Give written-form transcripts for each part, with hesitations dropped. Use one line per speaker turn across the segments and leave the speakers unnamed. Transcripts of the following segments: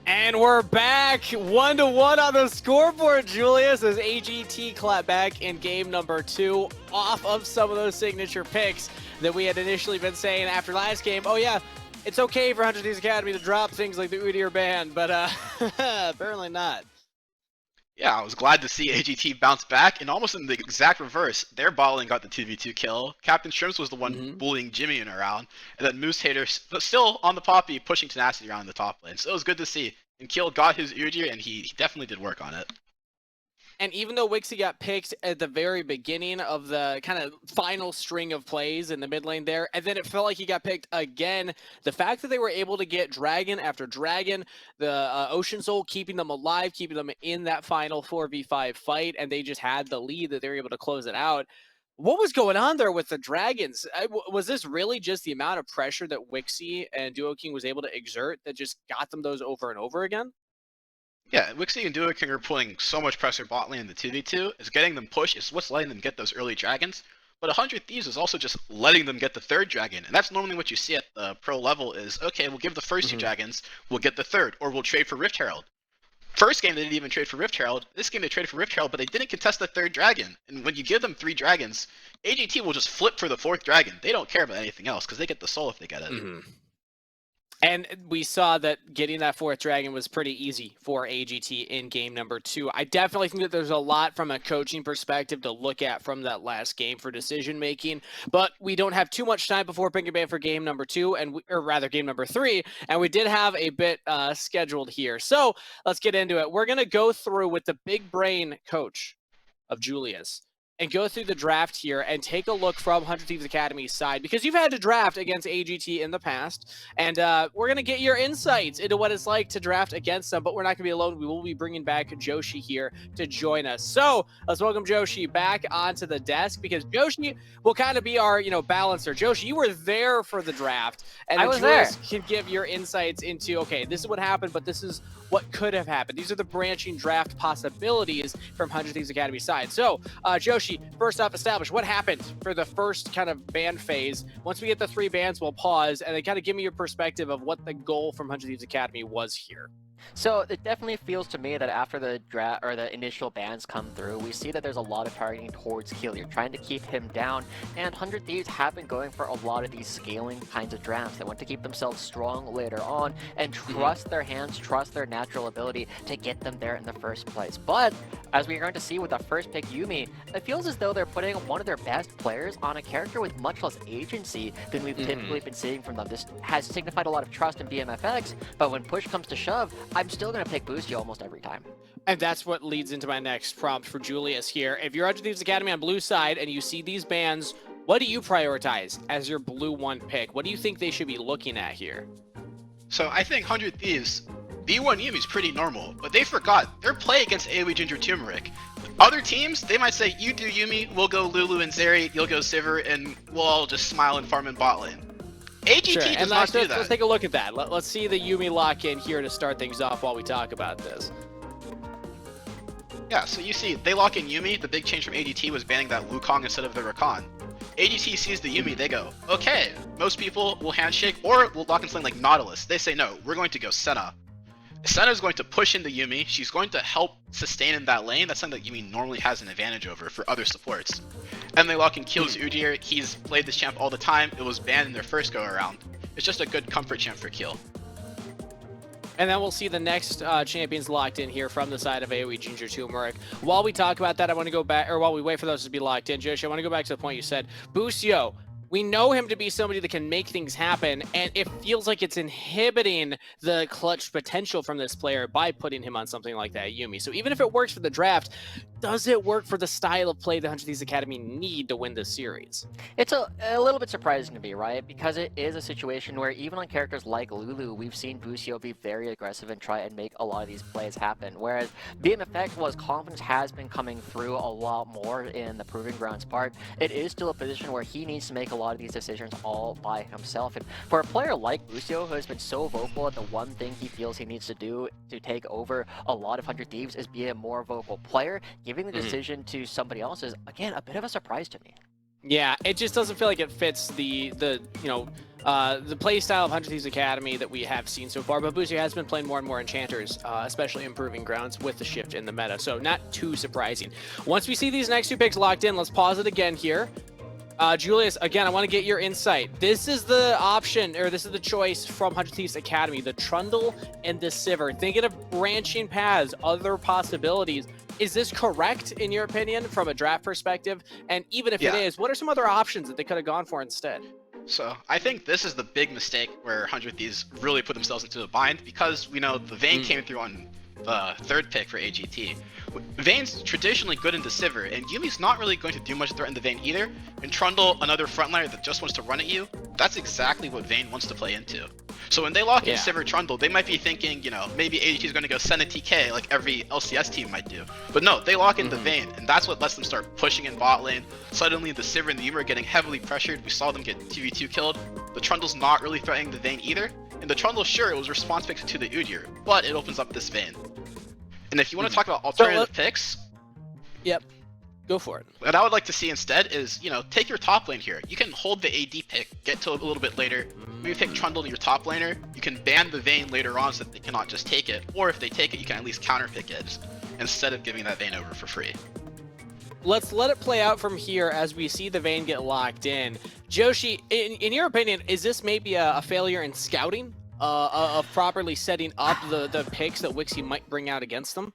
And we're back 1-1 on the scoreboard, Julius, as AGT clapped back in game number 2 off of some of those signature picks that we had initially been saying after last game. Oh yeah, it's okay for 100 Thieves Academy to drop things like the Udyr ban, but apparently not.
Yeah, I was glad to see AGT bounce back, and almost in the exact reverse, their bottling got the 2v2 kill. Captain Shrimps was the one bullying Jimmy around, and then Moose Hater still on the Poppy, pushing Tenacity around in the top lane. So it was good to see. And Kill got his Udyr, and he definitely did work on it.
And even though Wixie got picked at the very beginning of the kind of final string of plays in the mid lane there, and then it felt like he got picked again, the fact that they were able to get Dragon after Dragon, the Ocean Soul keeping them alive, keeping them in that final 4v5 fight, and they just had the lead that they were able to close it out. What was going on there with the Dragons? Was this really just the amount of pressure that Wixie and Duo King was able to exert that just got them those over and over again?
Yeah, Wixie and Duo King are putting so much pressure bot lane in the 2v2, is getting them push, is what's letting them get those early dragons. But 100 Thieves is also just letting them get the third dragon, and that's normally what you see at the pro level is, okay, we'll give the first two dragons, we'll get the third, or we'll trade for Rift Herald. First game they didn't even trade for Rift Herald, this game they traded for Rift Herald, but they didn't contest the third dragon. And when you give them 3 dragons, AGT will just flip for the 4th dragon. They don't care about anything else, because they get the soul if they get it.
And we saw that getting that 4th dragon was pretty easy for AGT in game number 2. I definitely think that there's a lot from a coaching perspective to look at from that last game for decision making, but we don't have too much time before picking ban for game number 2, or rather game number 3, and we did have a bit scheduled here. So let's get into it. We're going to go through with the big brain coach of Julius and go through the draft here and take a look from 100 Thieves Academy's side, because you've had to draft against AGT in the past, and we're going to get your insights into what it's like to draft against them, but we're not going to be alone. We will be bringing back Joshi here to join us. So let's welcome Joshi back onto the desk, because Joshi will kind of be our, balancer. Joshi, you were there for the draft, and
I was
Julius can give your insights into, okay, this is what happened, but this is what could have happened. These are the branching draft possibilities from 100 Thieves Academy side. So, Joshi, first off, establish what happened for the first kind of ban phase. Once we get the 3 bans, we'll pause, and then kind of give me your perspective of what the goal from 100 Thieves Academy was here.
So it definitely feels to me that after the draft or the initial bans come through, we see that there's a lot of targeting towards Kill. You're trying to keep him down, and 100 Thieves have been going for a lot of these scaling kinds of drafts. They want to keep themselves strong later on and trust their hands, trust their natural ability to get them there in the first place. But as we're going to see with the first pick, Yuumi, it feels as though they're putting one of their best players on a character with much less agency than we've typically been seeing from them. This has signified a lot of trust in BMFX, but when push comes to shove, I'm still going to pick Boostio almost every time.
And that's what leads into my next prompt for Julius here. If you're 100 Thieves Academy on blue side and you see these bans, what do you prioritize as your blue 1 pick? What do you think they should be looking at here?
So I think 100 Thieves, B1 Yuumi is pretty normal, but they forgot their play against AOE Ginger Turmeric. Other teams, they might say, you do Yuumi, we'll go Lulu and Zeri, you'll go Sivir, and we'll all just smile and farm in bot lane. AGT does not do that.
Let's take a look at that. Let's see the Yuumi lock in here to start things off while we talk about this.
Yeah, so you see, they lock in Yuumi. The big change from AGT was banning that Wukong instead of the Rakan. AGT sees the Yuumi, they go, okay, most people will handshake or will lock in something like Nautilus. They say, no, we're going to go Senna. Senna is going to push into Yuumi. She's going to help sustain in that lane. That's something that Yuumi normally has an advantage over for other supports. And they lock in Kill's Udyr. He's played this champ all the time. It was banned in their first go around. It's just a good comfort champ for Kill.
And then we'll see the next champions locked in here from the side of AOE Ginger Turmeric. While we talk about that, I want to go back, or while we wait for those to be locked in, Josh, I want to go back to the point you said. Boostio, we know him to be somebody that can make things happen, and it feels like it's inhibiting the clutch potential from this player by putting him on something like that, Yuumi. So even if it works for the draft, does it work for the style of play the 100 Thieves Academy need to win this series?
It's a little bit surprising to me, right? Because it is a situation where even on characters like Lulu, we've seen Boostio be very aggressive and try and make a lot of these plays happen. Whereas BMFX, while his confidence has been coming through a lot more in the Proving Grounds part, it is still a position where he needs to make a lot of these decisions all by himself. And for a player like Boostio, who has been so vocal at the one thing he feels he needs to do to take over a lot of 100 Thieves is be a more vocal player, giving the decision to somebody else is, again, a bit of a surprise to me.
Yeah, it just doesn't feel like it fits the play style of Hunter Thieves Academy that we have seen so far. But Boozy has been playing more and more enchanters, especially improving grounds with the shift in the meta. So not too surprising. Once we see these next two picks locked in, let's pause it again here. Julius, again, I want to get your insight. This is the option, or this is the choice from Hunter Thieves Academy, the Trundle and the Sivir. Thinking of branching paths, other possibilities. Is this correct, in your opinion, from a draft perspective? And even if it is, what are some other options that they could have gone for instead?
So I think this is the big mistake where 100 Thieves really put themselves into a bind, because we know the Vayne came through on the third pick for AGT. Vayne's traditionally good into Sivir, and Yumi's not really going to do much to threaten the Vayne either. And Trundle, another frontliner that just wants to run at you, that's exactly what Vayne wants to play into. So when they lock in Sivir Trundle, they might be thinking, maybe AGT is going to go send a TK like every LCS team might do. But no, they lock in the Vayne, and that's what lets them start pushing in bot lane. Suddenly the Sivir and the Yumi are getting heavily pressured. We saw them get 2v2 killed. The Trundle's not really threatening the Vayne either. And the Trundle, sure, it was response picks to the Udyr, but it opens up this Vayne. And if you want to talk about alternative picks,
go for it.
What I would like to see instead is, take your top lane here. You can hold the AD pick, get to a little bit later. Maybe pick Trundle to your top laner. You can ban the Vayne later on so that they cannot just take it. Or if they take it, you can at least counter pick it instead of giving that Vayne over for free.
Let's let it play out from here as we see the Vayne get locked in. Joshi, in your opinion, is this maybe a failure in scouting of properly setting up the picks that Wixie might bring out against them?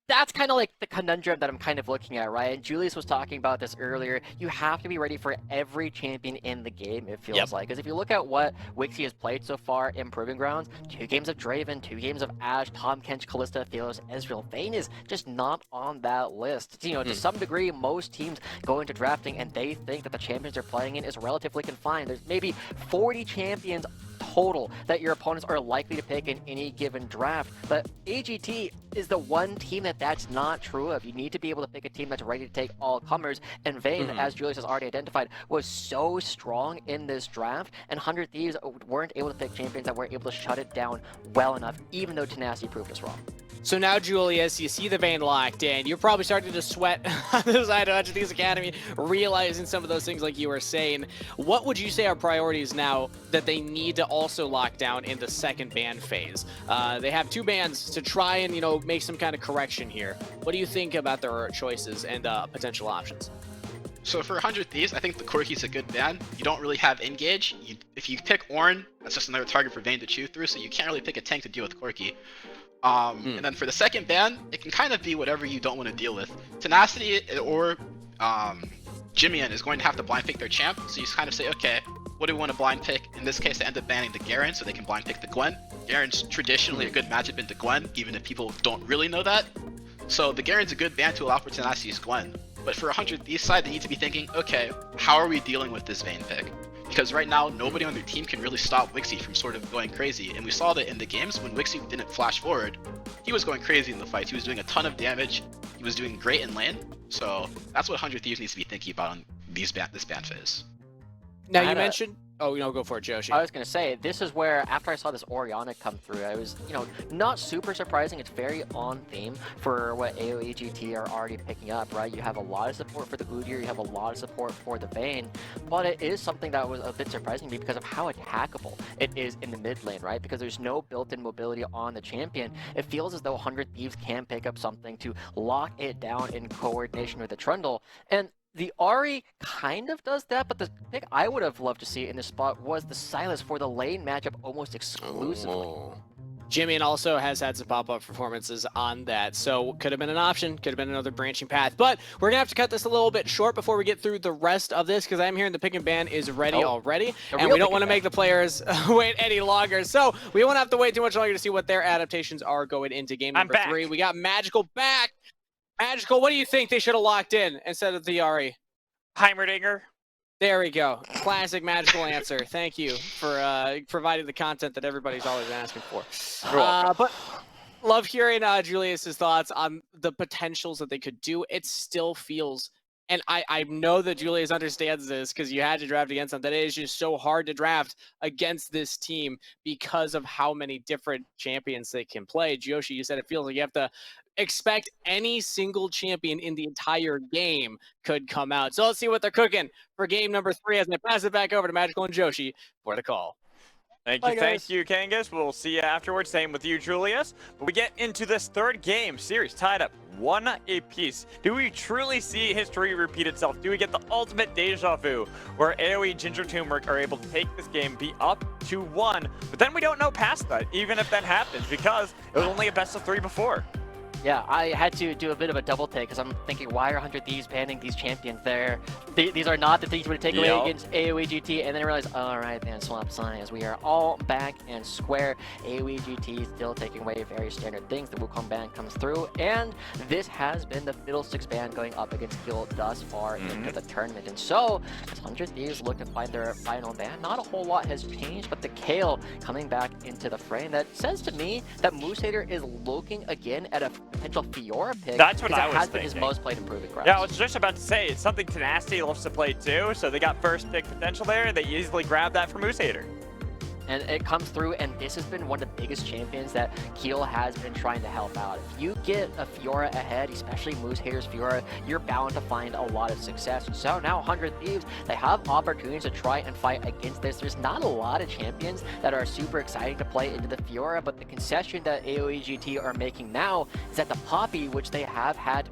That's kind of like the conundrum that I'm kind of looking at, right? And Julius was talking about this earlier. You have to be ready for every champion in the game, it feels like. Because if you look at what Wixie has played so far in Proving Grounds, 2 games of Draven, 2 games of Ashe, Tahm Kench, Kalista, Thelos, Ezreal. Vayne is just not on that list. To some degree, most teams go into drafting and they think that the champions they're playing in is relatively confined. There's maybe 40 champions total that your opponents are likely to pick in any given draft. But AGT is the one team that's not true of. You need to be able to pick a team that's ready to take all comers. And Vayne, as Julius has already identified, was so strong in this draft, and 100 Thieves weren't able to pick champions that were able to shut it down well enough, even though Tenacity proved us wrong.
So now, Julius, you see the Vayne locked in. You're probably starting to sweat on the side of Hunter Thieves Academy, realizing some of those things like you were saying. What would you say are priorities now that they need to also lock down in the second ban phase? They have 2 bans to try and, make some kind of correction here. What do you think about their choices and potential options?
So for 100 Thieves, I think the Corki's a good ban. You don't really have Engage. If you pick Ornn, that's just another target for Vayne to chew through, so you can't really pick a tank to deal with Corki. And then for the second ban, it can kind of be whatever you don't want to deal with. Tenacity or Jimian is going to have to blind pick their champ, so you just kind of say, okay, what do we want to blind pick? In this case, they end up banning the Garen, so they can blind pick the Gwen. Garen's traditionally a good matchup into Gwen, even if people don't really know that. So the Garen's a good ban to allow for Tenacity's Gwen. But for 100 Thieves side, they need to be thinking, okay, how are we dealing with this Vayne pick? Because right now, nobody on their team can really stop Wixie from sort of going crazy. And we saw that in the games when Wixie didn't flash forward, he was going crazy in the fights. He was doing a ton of damage. He was doing great in lane. So that's what 100 Thieves needs to be thinking about on this ban phase.
Now, you mentioned... Oh, go for it, Joshi.
I was going to say, this is where, after I saw this Orianna come through, I was, not super surprising. It's very on theme for what AOE GT are already picking up, right? You have a lot of support for the Udyr, you have a lot of support for the Vayne, but it is something that was a bit surprising to me because of how attackable it is in the mid lane, right? Because there's no built-in mobility on the champion. It feels as though 100 Thieves can pick up something to lock it down in coordination with the Trundle, and the Ahri kind of does that, but the pick I would have loved to see in this spot was the Sylas for the lane matchup almost exclusively.
Jimian also has had some pop-up performances on that, so could have been an option, could have been another branching path. But we're going to have to cut this a little bit short before we get through the rest of this, because I'm hearing the pick and ban is ready already, and we don't want to make the players wait any longer. So we won't have to wait too much longer to see what their adaptations are going into game number 3. We got Magical back. Magical, what do you think they should have locked in instead of the Ahri?
Heimerdinger.
There we go. Classic Magical answer. Thank you for providing the content that everybody's always asking for. But love hearing Julius's thoughts on the potentials that they could do. It still feels And I know that Julius understands this because you had to draft against them. That it is just so hard to draft against this team because of how many different champions they can play. Joshi, you said it feels like you have to expect any single champion in the entire game could come out. So let's see what they're cooking for game number 3 as I pass it back over to Magical and Joshi for the call.
Thank you, Kangas. We'll see you afterwards. Same with you, Julius. But we get into this third game series tied up 1 apiece. Do we truly see history repeat itself? Do we get the ultimate deja vu where AOE Ginger Turmeric are able to take this game, be up 2-1, but then we don't know past that, even if that happens, because it was only a best of 3 before.
Yeah, I had to do a bit of a double take because I'm thinking, why are 100 Thieves banning these champions there? These are not the things we would take away against AOE GT, and then I realized, all right, then swap signs. We are all back and square. AOE GT still taking away very standard things. The Wukong ban comes through, and this has been the Fiddlesticks ban going up against Kill thus far into the tournament. And so, as 100 Thieves look to find their final ban, not a whole lot has changed, but the Kale coming back into the frame. That says to me that Moosehater is looking again at a potential Fiora pick.
That's what I was
has been
thinking.
his most played improving grounds.
Yeah, I was just about to say, it's something Tenacity loves to play too, so they got first pick potential there. They easily grabbed that from Moosehater.
And it comes through, and this has been one of the biggest champions that Keel has been trying to help out. If you get a Fiora ahead, especially Moosehater's Fiora, you're bound to find a lot of success. So now 100 Thieves, they have opportunities to try and fight against this. There's not a lot of champions that are super exciting to play into the Fiora, but the concession that AOE GT are making now is that the Poppy, which they have had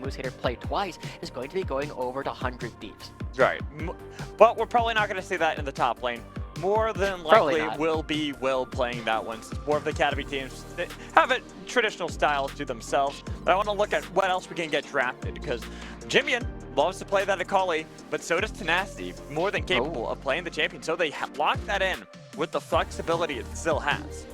Moosehater play twice, is going to be going over to 100 Thieves.
Right. But we're probably not going to see that in the top lane. More than likely will be Will playing that one. More of the Academy teams have a traditional style to themselves. But I want to look at what else we can get drafted, because Jimian loves to play that Akali, but so does Tenacity, more than capable of playing the champion. So they lock that in with the flexibility it still has.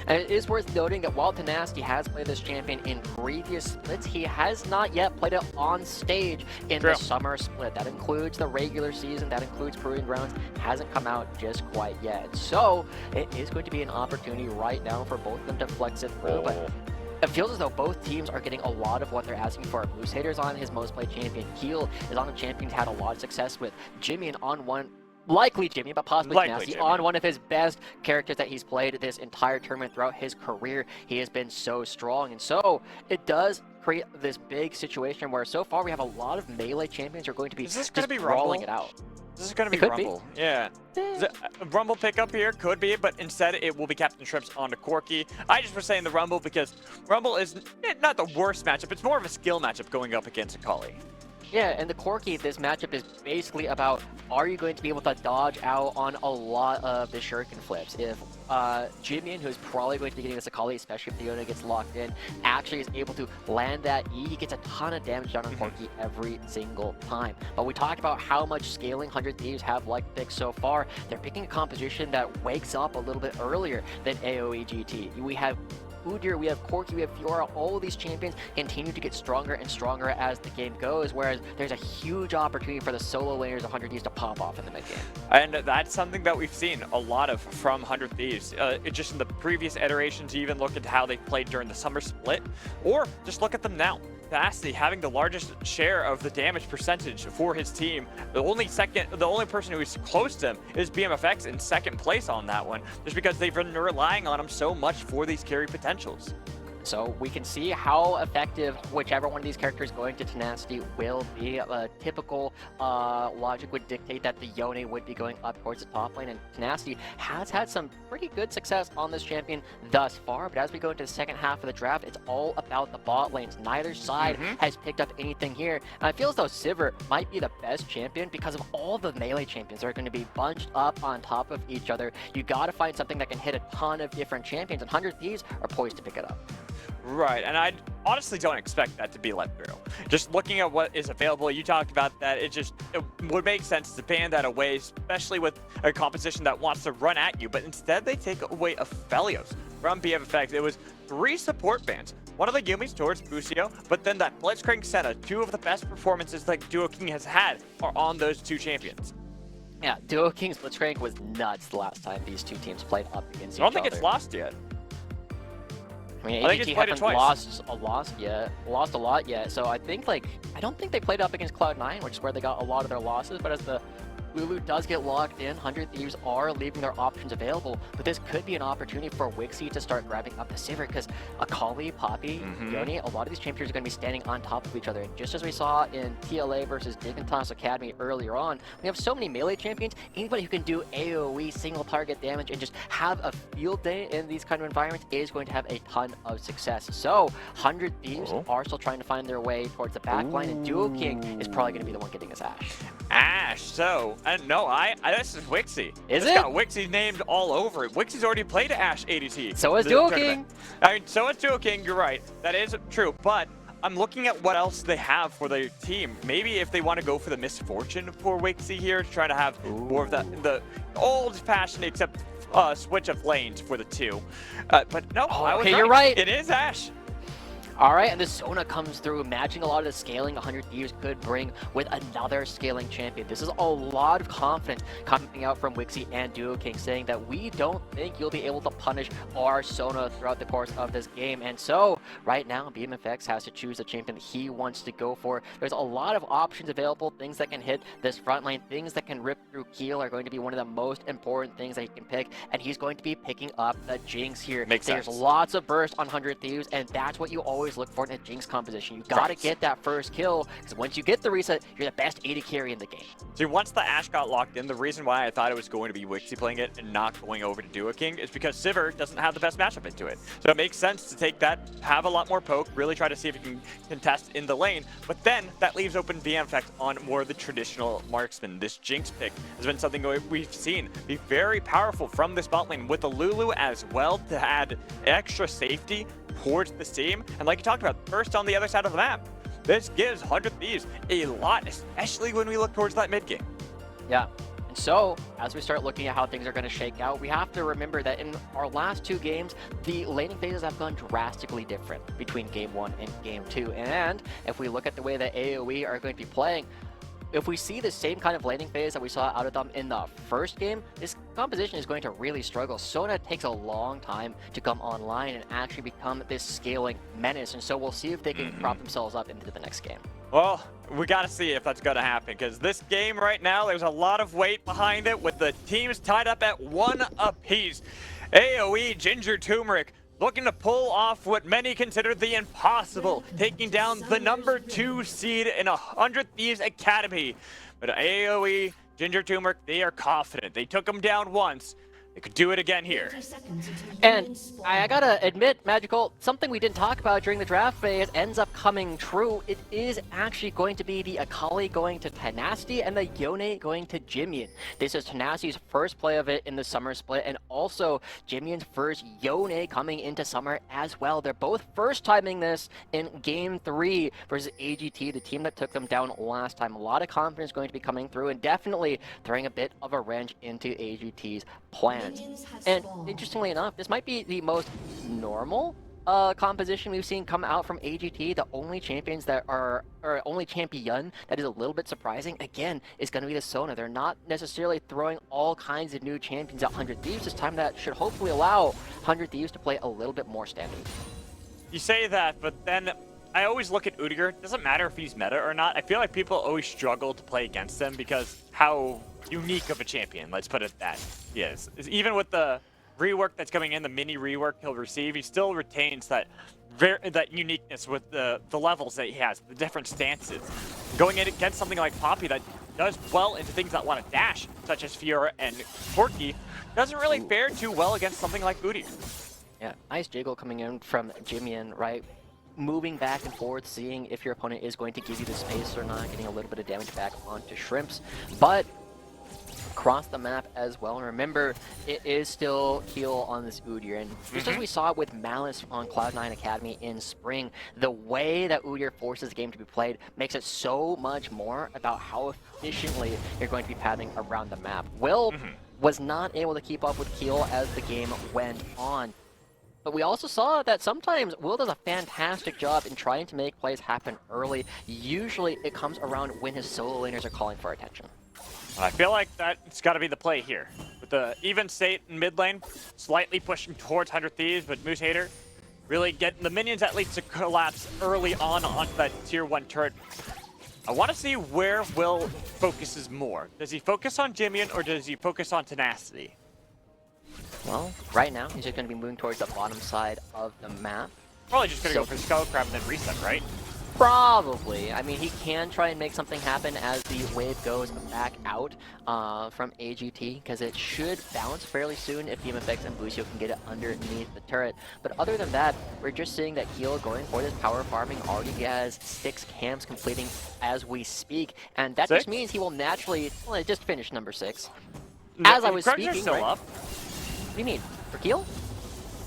And it is worth noting that while Tenacity has played this champion in previous splits, he has not yet played it on stage in the summer split. That includes the regular season, that includes Proving Grounds, hasn't come out just quite yet. So it is going to be an opportunity right now for both of them to flex it through. But it feels as though both teams are getting a lot of what they're asking for. Moosehater's on his most played champion. Keel is on a champion he's had a lot of success with. Jimmy on one. Likely Jimmy, but possibly Tenacity, on one of his best characters that he's played this entire tournament throughout his career. He has been so strong, and so it does create this big situation where so far we have a lot of melee champions who are going to be just brawling it out.
This is going to be Rumble. Yeah. Rumble pickup here could be, but instead it will be Captain Shrimps onto Corki. I just was saying the Rumble because Rumble is not the worst matchup. It's more of a skill matchup going up against Akali.
Yeah, and the Corki, this matchup is basically about, are you going to be able to dodge out on a lot of the shuriken flips? If Jimian, who's probably going to be getting this Akali, especially if Fiona gets locked in, actually is able to land that E, he gets a ton of damage done on Corki every single time. But we talked about how much scaling 100 Thieves have like picks so far. They're picking a composition that wakes up a little bit earlier than AOE GT. We have Udyr, we have Corki, we have Fiora, all of these champions continue to get stronger and stronger as the game goes, whereas there's a huge opportunity for the solo laners of 100 Thieves to pop off in the mid game.
And that's something that we've seen a lot of from 100 Thieves. Just in the previous iterations, you even look at how they played during the summer split, or just look at them now. Tenacity having the largest share of the damage percentage for his team. The only person who is close to him is BMFX in second place on that one, just because they've been relying on him so much for these carry potentials.
So we can see how effective whichever one of these characters going to Tenacity will be. A typical logic would dictate that the Yone would be going up towards the top lane, and Tenacity has had some pretty good success on this champion thus far, but as we go into the second half of the draft, it's all about the bot lanes. Neither side has picked up anything here, and I feel as though Sivir might be the best champion because of all the melee champions that are going to be bunched up on top of each other. You got to find something that can hit a ton of different champions, and 100 Thieves are poised to pick it up.
Right, and I honestly don't expect that to be let through. Just looking at what is available, you talked about that, it would make sense to ban that away, especially with a composition that wants to run at you, but instead they take away Aphelios from BMFX. It was 3 support bans. One of the Yumis towards Busio, but then that Blitzcrank Senna, 2 of the best performances that Duo King has had are on those 2 champions.
Yeah, Duo King's Blitzcrank was nuts the last time these two teams played up against each other.
I don't think it's lost yet.
I mean,
I think he's
AGT
played it
haven't
twice.
lost a lot yet. So I think I don't think they played up against Cloud9, which is where they got a lot of their losses. But as the Lulu does get locked in, 100 Thieves are leaving their options available, but this could be an opportunity for Wixie to start grabbing up the Sivir, because Akali, Poppy, Yoni, a lot of these champions are going to be standing on top of each other. And just as we saw in TLA versus Dignitas Academy earlier on, we have so many melee champions, anybody who can do AOE, single target damage, and just have a field day in these kind of environments is going to have a ton of success. So 100 Thieves are still trying to find their way towards the back line, and Duo King is probably going to be the one getting his Ashe.
Ashe, so no, I this is Wixie.
Is
This
it?
got Wixie named all over it. Wixie's already played Ashe ADT.
So has
the
Duo
tournament.
King.
I mean, so is Duo King. You're right. That is true. But I'm looking at what else they have for their team. Maybe if they want to go for the misfortune for Wixie here, to try to have more of the old-fashioned, except switch of lanes for the two. But no, I was
okay, you're right.
It is Ashe.
All right, and the Sona comes through, matching a lot of the scaling 100 Thieves could bring with another scaling champion. This is a lot of confidence coming out from Wixie and Duo King, saying that we don't think you'll be able to punish our Sona throughout the course of this game. And so, right now, BMFX has to choose the champion that he wants to go for. There's a lot of options available, things that can hit this front line, things that can rip through Keel are going to be one of the most important things that he can pick, and he's going to be picking up the Jinx here.
Makes
There's
sense.
lots of burst on 100 Thieves, and that's what you always look for in a Jinx composition. You gotta get that first kill, because once you get the reset, you're the best AD carry in the game.
See, once the Ashe got locked in, the reason why I thought it was going to be Wixie playing it and not going over to Duo King is because Sivir doesn't have the best matchup into it. So it makes sense to take that, have a lot more poke, really try to see if you can contest in the lane, but then that leaves open BMFX on more of the traditional marksman. This Jinx pick has been something we've seen be very powerful from this bot lane, with the Lulu as well to add extra safety towards the team. And like you talked about, first on the other side of the map, this gives 100 Thieves a lot, especially when we look towards that mid game.
Yeah. And so, as we start looking at how things are going to shake out, we have to remember that in our last two games, the laning phases have gone drastically different between Game 1 and Game 2. And if we look at the way that AOE are going to be playing, if we see the same kind of laning phase that we saw out of them in the first game, this composition is going to really struggle. Sona takes a long time to come online and actually become this scaling menace, and so we'll see if they can prop themselves up into the next game.
Well, we got to see if that's going to happen, because this game right now, there's a lot of weight behind it, with the teams tied up at 1 apiece. AOE, Ginger, Turmeric, looking to pull off what many consider the impossible, taking down the #2 seed in 100 Thieves Academy. But AOE, Ginger, Turmeric, they are confident. They took them down once. They could do it again here.
And I gotta admit, Magical, something we didn't talk about during the draft phase ends up coming true. It is actually going to be the Akali going to Tenacity and the Yone going to Jimian. This is Tenacity's first play of it in the summer split, and also Jimian's first Yone coming into summer as well. They're both first timing this in Game 3 versus AGT, the team that took them down last time. A lot of confidence going to be coming through, and definitely throwing a bit of a wrench into AGT's plans. And interestingly enough, this might be the most normal composition we've seen come out from AGT. The only champions that are, or only champion that is a little bit surprising, again, is going to be the Sona. They're not necessarily throwing all kinds of new champions at 100 Thieves this time. That should hopefully allow 100 Thieves to play a little bit more standard.
You say that, but then I always look at Udyr. It doesn't matter if he's meta or not. I feel like people always struggle to play against him because how unique of a champion, let's put it that he is. Even with the rework that's coming in, the mini rework he'll receive, he still retains that uniqueness with the levels that he has, the different stances. Going in against something like Poppy that does well into things that want to dash, such as Fiora and Corki, doesn't really fare too well against something like Udyr.
Yeah, nice jiggle coming in from Jimian, right? Moving back and forth, seeing if your opponent is going to give you the space or not, getting a little bit of damage back onto Shrimps, but across the map as well. And remember, it is still heal on this Udyr, and just as we saw with Malice on Cloud9 Academy in spring, the way that Udyr forces the game to be played makes it so much more about how efficiently you're going to be pathing around the map. Will was not able to keep up with Keel as the game went on. But we also saw that sometimes Will does a fantastic job in trying to make plays happen early. Usually it comes around when his solo laners are calling for attention.
I feel like that's got to be the play here. With the even state in mid lane, slightly pushing towards 100 Thieves, but Moose Hater really getting the minions at least to collapse early onto that tier 1 turret. I want to see where Will focuses more. Does he focus on Jimian or does he focus on Tenacity?
Well, right now, he's just going to be moving towards the bottom side of the map.
Probably just going to go for Skull Crab and then reset, right?
Probably. I mean, he can try and make something happen as the wave goes back out from AGT, because it should bounce fairly soon if BMFX and Busio can get it underneath the turret. But other than that, we're just seeing that Heal going for this power farming already has 6 camps completing as we speak, and that just means he will naturally, well, just finish number 6. As I was speaking,
still
right?
up.
What do you mean? For Keel?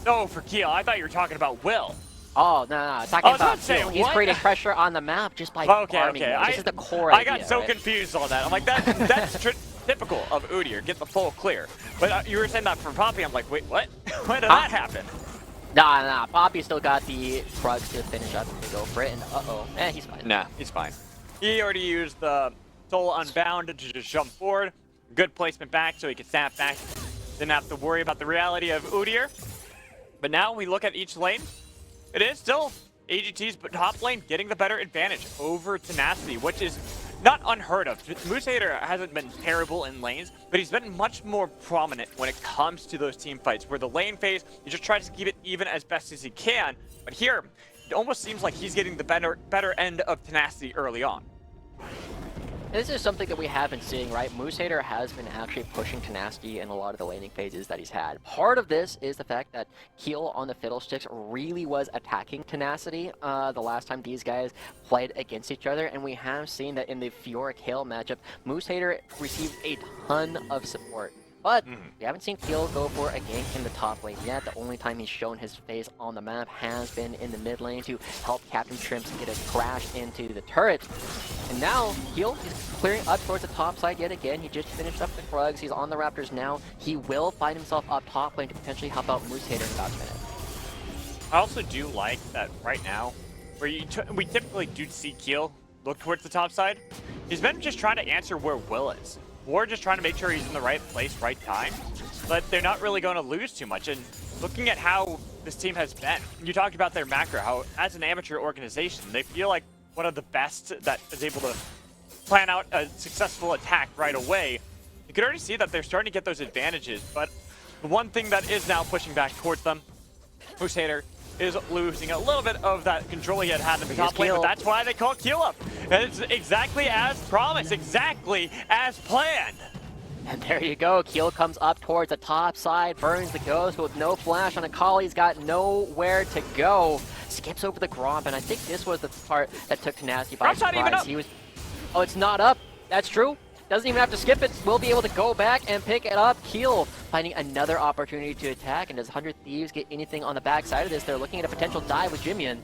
No, for Keel. I thought you were talking about Will.
Oh, no, talking about
Keel.
He's creating pressure on the map just by farming.
Okay.
This is the core
I
idea,
got so
right?
confused on that. I'm like, that's typical of Udyr. Get the full clear. But you were saying that for Poppy. I'm like, wait, what? When did that happen?
Nah. Poppy still got the drugs to finish up and to go for it. And he's fine.
Nah, he's fine. He already used the Soul Unbound to just jump forward. Good placement back so he could snap back. Didn't have to worry about the reality of Udyr. But now we look at each lane. It is still AGT's top lane getting the better advantage over Tenacity, which is not unheard of. Moosehater hasn't been terrible in lanes, but he's been much more prominent when it comes to those team fights, where the lane phase, he just tries to keep it even as best as he can. But here, it almost seems like he's getting the better end of Tenacity early on.
This is something that we have been seeing, right? Moosehater has been actually pushing Tenacity in a lot of the laning phases that he's had. Part of this is the fact that Keel on the Fiddlesticks really was attacking Tenacity the last time these guys played against each other, and we have seen that in the Fiora Kale matchup, Moosehater received a ton of support. But we haven't seen Keel go for a gank in the top lane yet. The only time he's shown his face on the map has been in the mid lane to help Captain Shrimps get a crash into the turret. And now, Keel is clearing up towards the top side yet again. He just finished up the Krugs. He's on the Raptors now. He will find himself up top lane to potentially help out Moosehater in about a minute.
I also do like that right now, where we typically do see Keel look towards the top side. He's been just trying to answer where Will is. Or just trying to make sure he's in the right place, right time. But they're not really going to lose too much. And looking at how this team has been, you talked about their macro, how as an amateur organization, they feel like one of the best that is able to plan out a successful attack right away. You can already see that they're starting to get those advantages. But the one thing that is now pushing back towards them, Moosehater is losing a little bit of that control he had in the top lane, but that's why they call Keel up. And it's exactly as promised, exactly as planned.
And there you go, Keel comes up towards the top side, burns the ghost with no flash on a call. He's got nowhere to go. Skips over the Gromp, and I think this was the part that took Tenacity by surprise.
Not even up.
He was, oh, it's not up. That's true. Doesn't even have to skip it. Will be able to go back and pick it up. Keel finding another opportunity to attack. And does 100 Thieves get anything on the backside of this? They're looking at a potential dive with Jimian.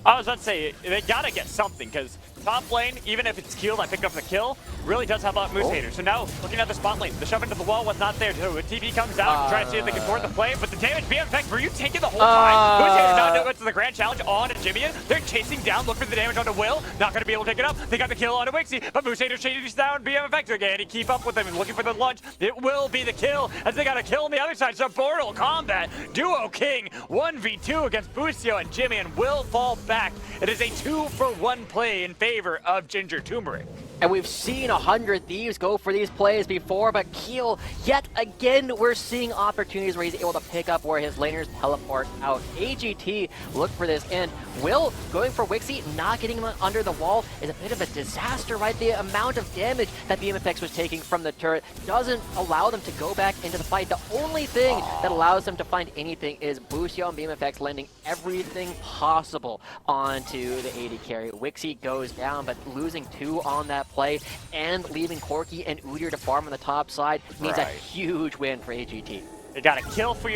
I was about to say, they gotta get something, because top lane, even if it's Keel that picked up the kill, really does help out Moosehater. So now, looking at the spot lane, the shove into the wall was not there. So a TP comes out, trying to see if they can thwart the play, but the damage being effect, were you tanking the whole time? Moosehater not doing it to the grand challenge on Jimian. They're chasing down, look for the damage onto Will, not gonna be able to pick it up. They got the kill onto Wixie, but Moosehater chasing down BMFX again. He keep up with them and looking for the lunge. It will be the kill, as they got a kill on the other side. So Mortal Kombat, Duo King, 1v2 against Busio, and Jimian will fall back. It is a 2-for-1 play in favor of Ginger Turmeric.
And we've seen 100 Thieves go for these plays before, but Keel, yet again, we're seeing opportunities where he's able to pick up where his laners teleport out. AGT look for this, and Will going for Wixie, not getting him under the wall is a bit of a disaster, right? The amount of damage that BMFX was taking from the turret doesn't allow them to go back into the fight. The only thing that allows them to find anything is Busio and BMFX landing everything possible onto the AD carry. Wixie goes down, but losing 2 on that play and leaving Corki and Udyr to farm on the top side means a huge win for AGT.
They got a kill for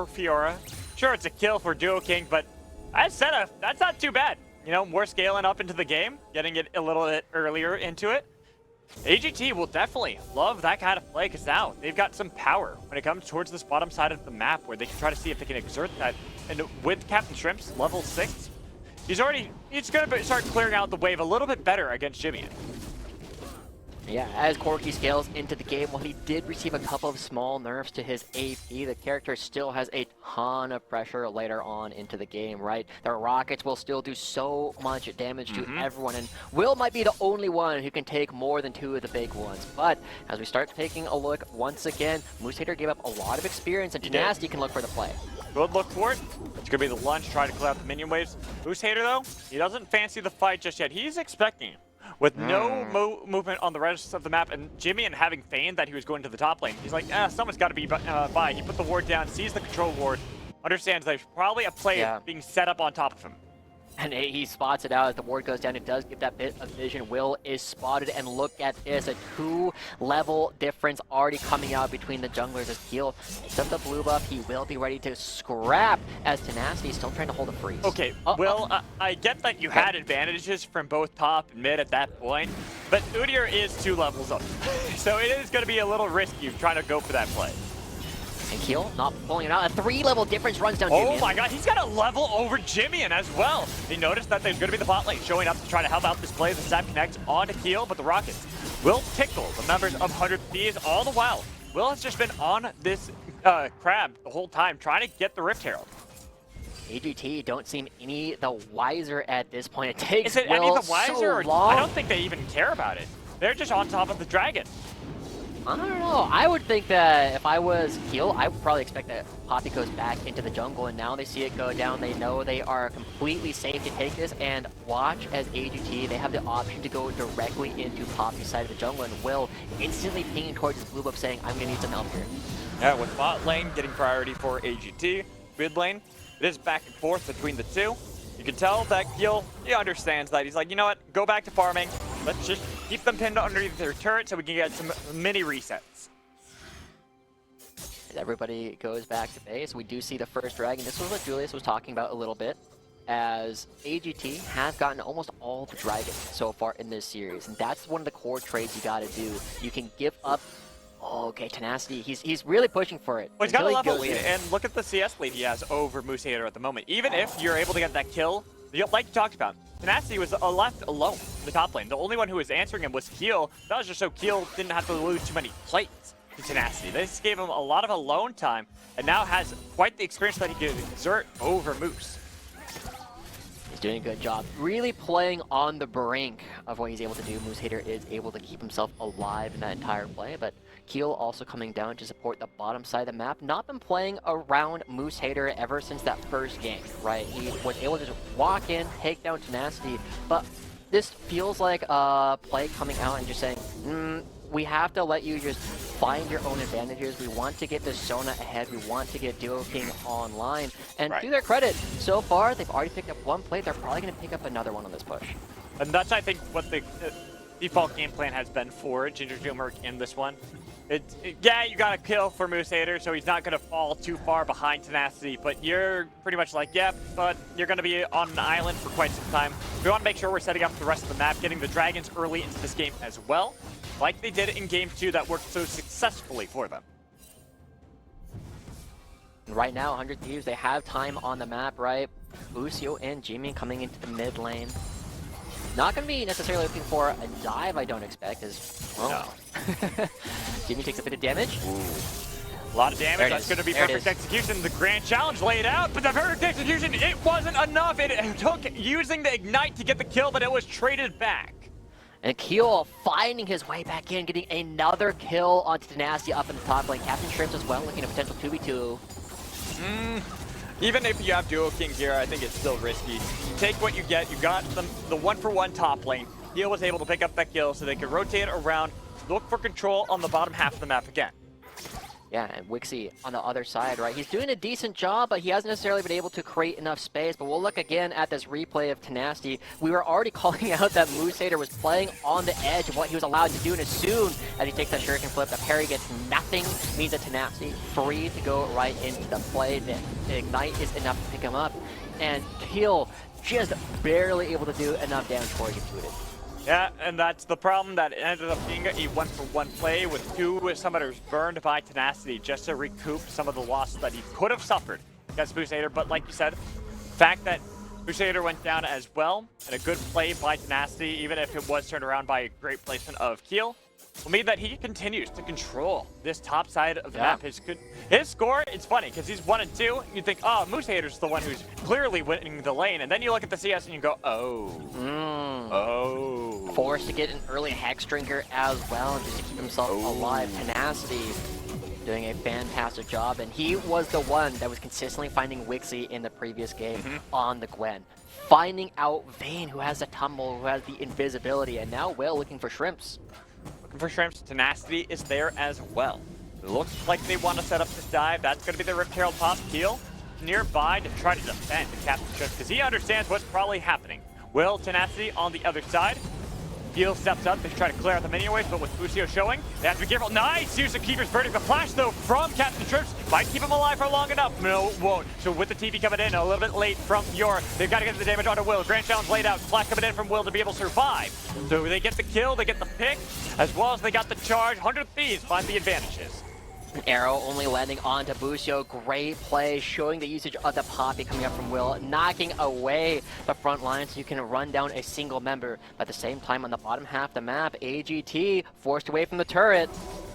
Fiora. Sure, it's a kill for Duo King, but that's not too bad. You know, more scaling up into the game, getting it a little bit earlier into it. AGT will definitely love that kind of play, because now they've got some power when it comes towards this bottom side of the map, where they can try to see if they can exert that. And with Captain Shrimps, level 6, he's going to start clearing out the wave a little bit better against Jimian.
Yeah, as Corki scales into the game, while he did receive a couple of small nerfs to his AP, the character still has a ton of pressure later on into the game, right? The rockets will still do so much damage to everyone, and Will might be the only one who can take more than 2 of the big ones. But as we start taking a look once again, Moose Hater gave up a lot of experience, and Tenacity can look for the play.
Good look for it. It's going to be the lunge, try to clear out the minion waves. Moose Hater, though, he doesn't fancy the fight just yet. He's expecting it. With no movement on the rest of the map, and Jimmy and having feigned that he was going to the top lane, he's like, someone's got to be by. He put the ward down, sees the control ward, understands there's probably a play being set up on top of him.
And he spots it out as the ward goes down. It does give that bit of vision. Will is spotted, and look at this, a 2-level difference already coming out between the junglers as Keel picks up the blue buff. He will be ready to scrap as Tenacity is still trying to hold a freeze.
Okay, Will, I get that you had advantages from both top and mid at that point, but Udyr is 2 levels up. So it is going to be a little risky trying to go for that play.
And Keel not pulling it out. A 3-level difference runs down Jimmy.
Oh my god, he's got a level over Jimmy as well. They noticed that there's going to be the bot lane showing up to try to help out this play. The sap connects onto Keel, but the rockets will tickle the members of 100 Thieves all the while. Will has just been on this crab the whole time, trying to get the Rift Herald.
AGT don't seem any the wiser at this point. It takes
Is it
Will
any the wiser?
so
Or
long.
I don't think they even care about it. They're just on top of the dragon.
I don't know. I would think that if I was Keel, I would probably expect that Poppy goes back into the jungle, and now they see it go down. They know they are completely safe to take this, and watch as AGT, they have the option to go directly into Poppy's side of the jungle, and Will instantly pinging towards his blue buff saying, I'm going to need some help here.
Yeah, with bot lane getting priority for AGT, mid lane, it is back and forth between the two. You can tell that Keel, he understands that. He's like, you know what, go back to farming. Let's just keep them pinned underneath their turret so we can get some mini resets.
As everybody goes back to base, we do see the first dragon. This was what Julius was talking about a little bit, as AGT have gotten almost all the dragons so far in this series, and that's one of the core trades you gotta do. You can give up. Oh, okay, Tenacity, he's really pushing for it.
Well, he's got a
until he
level
goes
lead,
in.
and look at the CS lead he has over Moose Hater at the moment. Even if you're able to get that kill, like you talked about, Tenacity was left alone in the top lane. The only one who was answering him was Keel. That was just so Keel didn't have to lose too many plays to Tenacity. This gave him a lot of alone time, and now has quite the experience that he can exert over Moose.
He's doing a good job. Really playing on the brink of what he's able to do. Moose Hater is able to keep himself alive in that entire play, but Keel also coming down to support the bottom side of the map. Not been playing around Moose Hater ever since that first game, right? He was able to just walk in, take down Tenacity, but this feels like a play coming out and just saying, we have to let you just find your own advantages. We want to get this Sona ahead. We want to get Duo King online. And to their credit, so far, they've already picked up one play. They're probably going to pick up another one on this push.
And that's, I think, what the default game plan has been for Ginger Turmeric in this one. Yeah, you got to kill for Moose Hater, so he's not going to fall too far behind Tenacity, but you're pretty much like, yeah, but you're going to be on an island for quite some time. We want to make sure we're setting up the rest of the map, getting the dragons early into this game as well, like they did in Game 2 that worked so successfully for them.
Right now, 100 Thieves, they have time on the map, right? Lucio and Jimmy coming into the mid lane. Not going to be necessarily looking for a dive, I don't expect, as well. No. Jimmy takes a bit of damage.
A lot of damage. That's going to be perfect execution. The grand challenge laid out, but the perfect execution, it wasn't enough. It took using the ignite to get the kill, but it was traded back.
And Keel finding his way back in, getting another kill onto Tenacity up in the top lane. Captain Shrimps as well, looking at a potential 2v2.
Even if you have Duo King here, I think it's still risky. Take what you get. You got the 1-for-1 top lane. Keel was able to pick up that kill so they could rotate around, look for control on the bottom half of the map again.
Yeah, and Wixie on the other side, right? He's doing a decent job, but he hasn't necessarily been able to create enough space. But we'll look again at this replay of Tenacity. We were already calling out that Moose Hater was playing on the edge of what he was allowed to do, and as soon as he takes that shuriken flip, the parry gets nothing, means that Tenacity free to go right into the play. The ignite is enough to pick him up, and Keel just barely able to do enough damage before he gets booted.
Yeah, and that's the problem, that ended up being a 1-for-1 play with 2 summoners burned by Tenacity just to recoup some of the loss that he could have suffered against Moose Hater. But like you said, the fact that Moose Hater went down as well, and a good play by Tenacity, even if it was turned around by a great placement of Keel, will mean that he continues to control this top side of the map. His score, it's funny because he's 1 and 2. You think, oh, Moose Hater's the one who's clearly winning the lane, and then you look at the CS and you go, oh,
forced to get an early Hex Drinker as well, just to keep himself alive. Tenacity doing a fantastic job, and he was the one that was consistently finding Wixie in the previous game on the Gwen. Finding out Vayne, who has the tumble, who has the invisibility, and now Will looking for Shrimps.
Looking for Shrimps. Tenacity is there as well. It looks like they want to set up this dive. That's going to be the Rift Herald pop. Keel nearby to try to defend the Captain Shrimps because he understands what's probably happening. Will, Tenacity on the other side. Keel steps up to try to clear out the minion waves, but with Busio showing, they have to be careful. Nice use of Keeper's Verdict. The flash, though, from Captain Shrimps might keep him alive for long enough. No, it won't. So with the TP coming in a little bit late from Yor, they've got to get the damage onto Will. Grand Challenge laid out. Flash coming in from Will to be able to survive. So they get the kill, they get the pick, as well as they got the charge. 100 Thieves find the advantages.
An arrow only landing onto Busio. Great play, showing the usage of the Poppy coming up from Will, knocking away the front line so you can run down a single member. But at the same time, on the bottom half of the map, AGT forced away from the turret.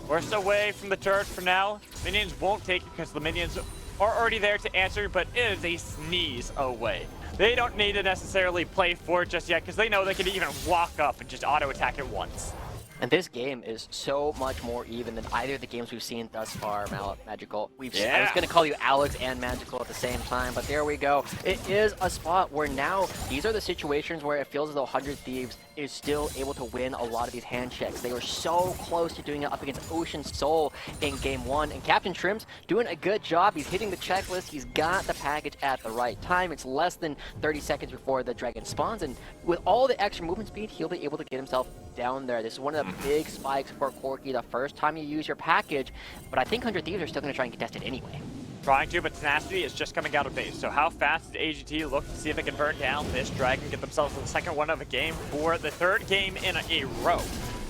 Forced away from the turret for now. Minions won't take it because the minions are already there to answer, but it is a sneeze away. They don't need to necessarily play for it just yet because they know they can even walk up and just auto-attack it once.
And this game is so much more even than either of the games we've seen thus far, Magical. I was going to call you Alex and Magical at the same time, but there we go. It is a spot where now these are the situations where it feels as though 100 Thieves is still able to win a lot of these hand checks. They were so close to doing it up against Ocean Soul in Game 1, and Captain Shrimps doing a good job. He's hitting the checklist. He's got the package at the right time. It's less than 30 seconds before the dragon spawns, and with all the extra movement speed, he'll be able to get himself down there. This is one of the big spikes for Corki the first time you use your package, but I think 100 Thieves are still going to try and contest it anyway.
Trying to, but Tenacity is just coming out of base. So how fast did AGT look to see if they can burn down this dragon, get themselves the second one of the game for the third game in a row?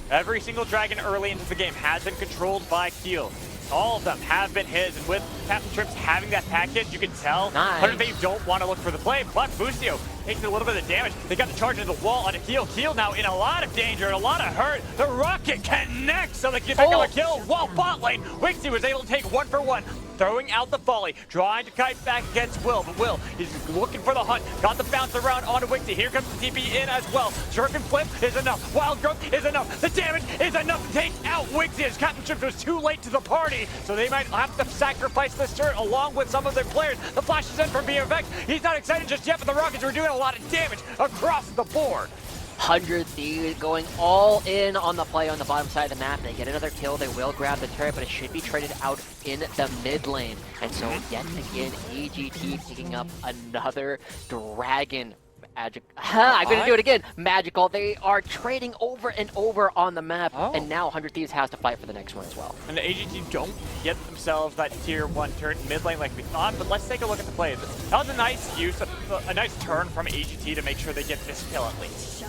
Every single dragon early into the game has been controlled by Keel. All of them have been his, and with Captain Shrimps having that package, you can tell 100 Thieves don't want to look for the play, but Busio takes a little bit of damage. They got the charge into the wall onto Keel. Keel now in a lot of danger and a lot of hurt. The rocket connects so they can pick up a kill while bot lane. Wixie was able to take 1 for 1. Throwing out the volley, trying to kite back against Will, but Will is looking for the hunt. Got the bounce around onto Wixie. Here comes the TP in as well. Shuriken flip is enough. Wild growth is enough. The damage is enough to take out Wixie as Captain Shrimps was too late to the party, so they might have to sacrifice this turret along with some of their players. The flash is in from BFX. He's not excited just yet, but the Rockets are doing a lot of damage across the board.
100 Thieves going all in on the play on the bottom side of the map. They get another kill. They will grab the turret, but it should be traded out in the mid lane. And so yet again, AGT picking up another dragon. I'm going to do it again. Magical. They are trading over and over on the map, and now 100 Thieves has to fight for the next one as well.
And the AGT don't get themselves that tier 1 turret in mid lane like we thought, but let's take a look at the play. That was a nice use, a nice turn from AGT to make sure they get this kill at least.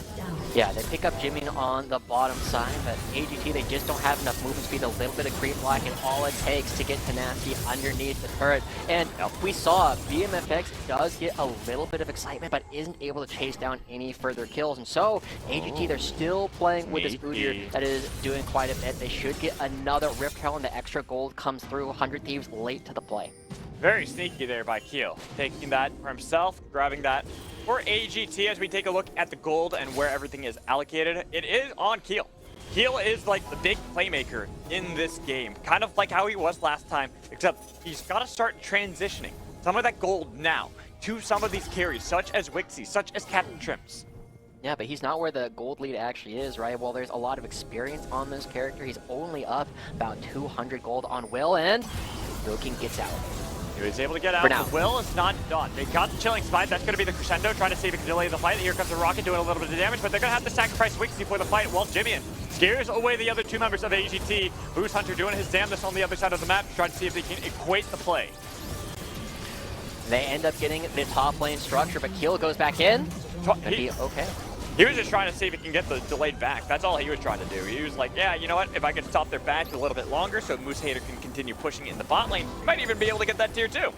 Yeah, they pick up Jimmy on the bottom side, but AGT, they just don't have enough movement speed, a little bit of creep block, and all it takes to get Tenacity underneath the turret. And we saw BMFX does get a little bit of excitement, but isn't able to chase down any further kills. And so, AGT, they're still playing with this Udyr that is doing quite a bit. They should get another Rift Herald, and the extra gold comes through. 100 Thieves late to the play.
Very sneaky there by Keel, taking that for himself, grabbing that for AGT as we take a look at the gold and where everything is allocated. It is on Keel. Keel is like the big playmaker in this game, kind of like how he was last time, except he's got to start transitioning some of that gold now to some of these carries, such as Wixie, such as Captain Shrimps.
Yeah, but he's not where the gold lead actually is, right? Well, there's a lot of experience on this character. He's only up about 200 gold on Will, and Broken gets out.
He was able to get out, but Will is not done. They got the chilling spite. That's going to be the crescendo, trying to see if he can delay the fight. Here comes the rocket doing a little bit of damage, but they're going to have to sacrifice Wixie for the fight while Jimmy scares away the other two members of AGT. Boost Hunter doing his damnedest on the other side of the map, trying to see if they can equate the play.
They end up getting the top lane structure, but Keel goes back in. Okay.
He was just trying to see if he can get the delayed back. That's all he was trying to do. He was like, yeah, you know what? If I can stop their back a little bit longer so Moose Hater can continue pushing in the bot lane, he might even be able to get that tier 2.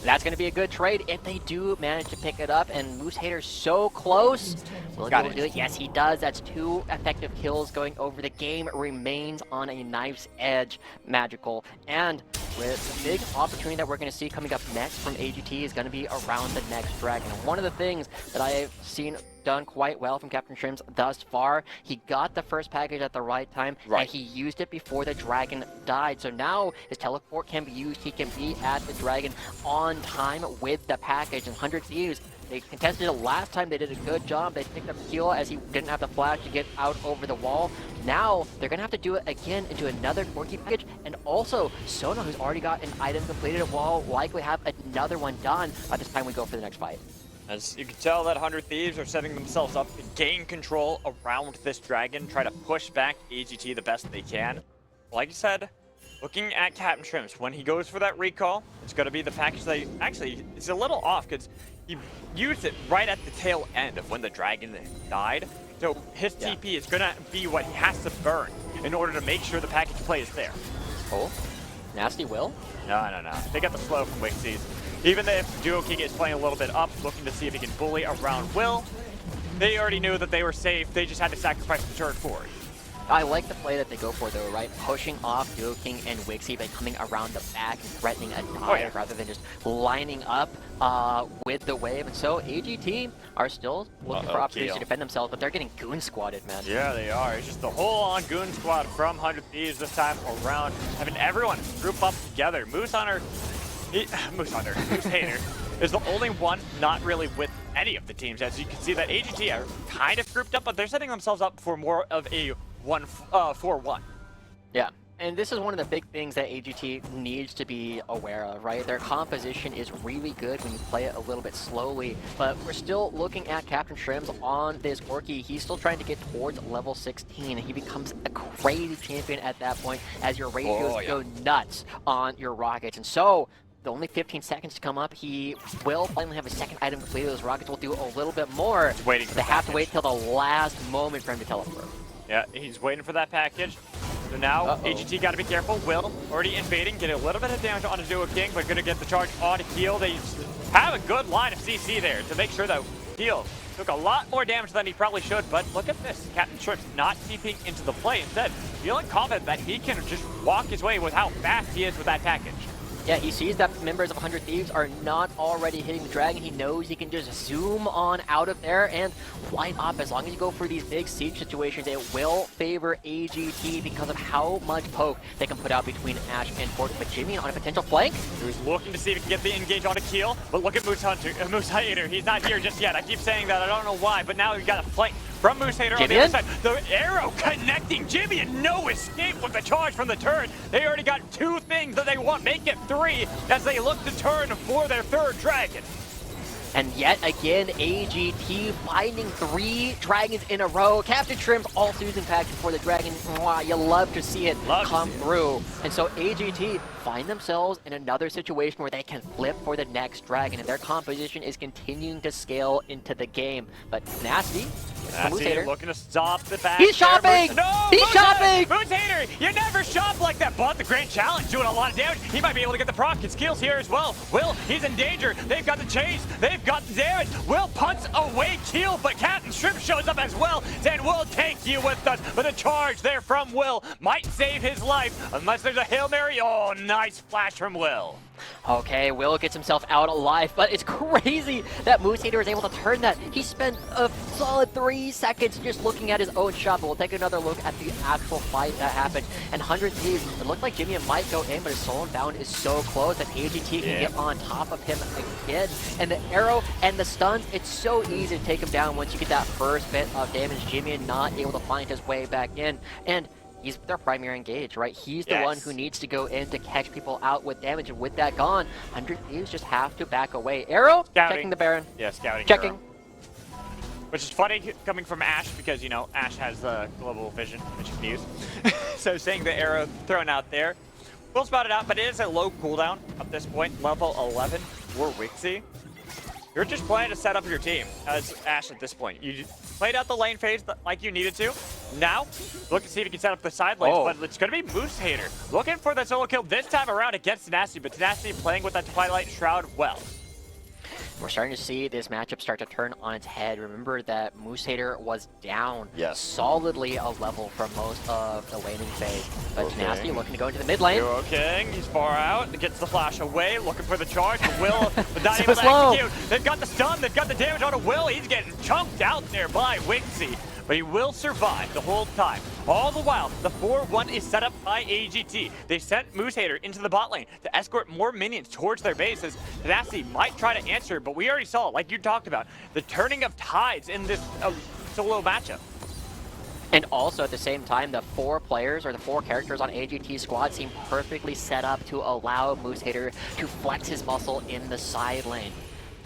That's going to be a good trade if they do manage to pick it up. And Moose Hater's so close. Will he be able to do it? Yes, he does. That's 2 effective kills going over. The game remains on a knife's edge, Magical. And with the big opportunity that we're going to see coming up next from AGT is going to be around the next dragon. And one of the things that I've seen done quite well from Captain Shrimps thus far, he got the first package at the right time, and he used it before the dragon died. So now his teleport can be used. He can be at the dragon on time with the package. And 100 Thieves, they contested it last time. They did a good job. They picked up the kill as he didn't have the flash to get out over the wall. Now they're going to have to do it again into another quirky package. And also, Sona, who's already got an item completed, will likely have another one done by this time we go for the next fight.
As you can tell that 100 Thieves are setting themselves up to gain control around this dragon, try to push back AGT the best they can. Like I said, looking at Captain Shrimps, when he goes for that recall, it's going to be the package that actually, it's a little off because he used it right at the tail end of when the dragon died. So his TP is going to be what he has to burn in order to make sure the package play is there.
Oh, nasty Will?
No. They got the slow from Wixies. Even if Duo King is playing a little bit up, looking to see if he can bully around Will, they already knew that they were safe. They just had to sacrifice the turret forward.
I like the play that they go for, though, right? Pushing off Duo King and Wixie by coming around the back and threatening a dive rather than just lining up with the wave. And so AGT are still looking for opportunities to defend themselves, but they're getting goon squatted, man.
Yeah, they are. It's just the whole on goon squad from 100 Thieves this time around, having everyone group up together. Moose Hater is the only one not really with any of the teams. As you can see that AGT are kind of grouped up, but they're setting themselves up for more of a 4-1.
Yeah, and this is one of the big things that AGT needs to be aware of, right? Their composition is really good when you play it a little bit slowly, but we're still looking at Captain Shrimps on this Orky. He's still trying to get towards level 16, and he becomes a crazy champion at that point as your ratios go nuts on your rockets. And so the only 15 seconds to come up, he will finally have a second item completed. Those rockets will do a little bit more.
Waiting for
they have to wait till the last moment for him to teleport.
Yeah, he's waiting for that package. So now, AGT got to be careful. Will already invading, getting a little bit of damage on a Duo King, but going to get the charge on Heal. They have a good line of CC there to make sure that Heal took a lot more damage than he probably should, but look at this. Captain Shrimps not keeping into the play. Instead, feeling confident that he can just walk his way with how fast he is with that package.
Yeah, he sees that members of 100 Thieves are not already hitting the dragon. He knows he can just zoom on out of there and light up. As long as you go for these big siege situations, it will favor AGT because of how much poke they can put out between Ash and Fort. But Jimmy on a potential flank.
He was looking to see if he can get the engage on a Keel, but look at Moose Hater. He's not here just yet. I keep saying that. I don't know why, but now he's got a flank from Moose Hater on the other side. The arrow connecting Jimmy and no escape with the charge from the turret. They already got 2 things that they want. Make it 3 as they look to turn for their 3rd dragon.
And yet again, AGT finding 3 dragons in a row. Captain Shrimps also using package for the dragon. Mwah, you love to see it come through. And so AGT find themselves in another situation where they can flip for the next dragon, and their composition is continuing to scale into the game. But Nasty
looking to stop the back.
He's shopping!
No,
he's shopping!
Moose Hater, you never shop like that, but the Grand Challenge doing a lot of damage. He might be able to get the proc. His skills here as well. Will, he's in danger. They've got the chase. They've got the damage. Will punts away Keel, but Captain Shrimp shows up as well, saying we'll take you with us. But a charge there from Will might save his life unless there's a Hail Mary. Oh, nice flash from Will.
Okay, Will gets himself out alive, but it's crazy that Moose Hater is able to turn that. He spent a solid 3 seconds just looking at his own shot, but we'll take another look at the actual fight that happened. And 100 Thieves, it looked like Jimmy might go in, but his soul bound is so close that AGT can get on top of him again. And the arrow and the stuns, it's so easy to take him down once you get that first bit of damage. Jimmy not able to find his way back in. And he's their primary engage, right? He's the one who needs to go in to catch people out with damage, and with that gone, 100 Thieves just have to back away. Arrow, checking the Baron.
Yeah, scouting.
Checking.
Arrow. Which is funny coming from Ash because, you know, Ash has the global vision, which you can use. So seeing the arrow thrown out there, we'll spot it out, but it is a low cooldown at this point, level 11 for Wixie. You're just playing to set up your team as Ash at this point. You played out the lane phase like you needed to. Now, look to see if he can set up the side lanes, but it's going to be Moose Hater looking for the solo kill this time around against Tenacity, but Tenacity playing with that Twilight Shroud well.
We're starting to see this matchup start to turn on its head. Remember that Moose Hater was down solidly a level from most of the laning phase. But Tenacity looking to go into the mid lane.
King, he's far out, gets the flash away, looking for the charge. Will, but not
So
able to
slow.
execute. They've got the stun, they've got the damage on Will. He's getting chunked out there by Wixie, but he will survive the whole time. All the while, the 4-1 is set up by AGT. They sent Moose Hater into the bot lane to escort more minions towards their bases. Tenacity might try to answer, but we already saw, like you talked about, the turning of tides in this solo matchup.
And also at the same time, the 4 players or the 4 characters on AGT squad seem perfectly set up to allow Moose Hater to flex his muscle in the side lane.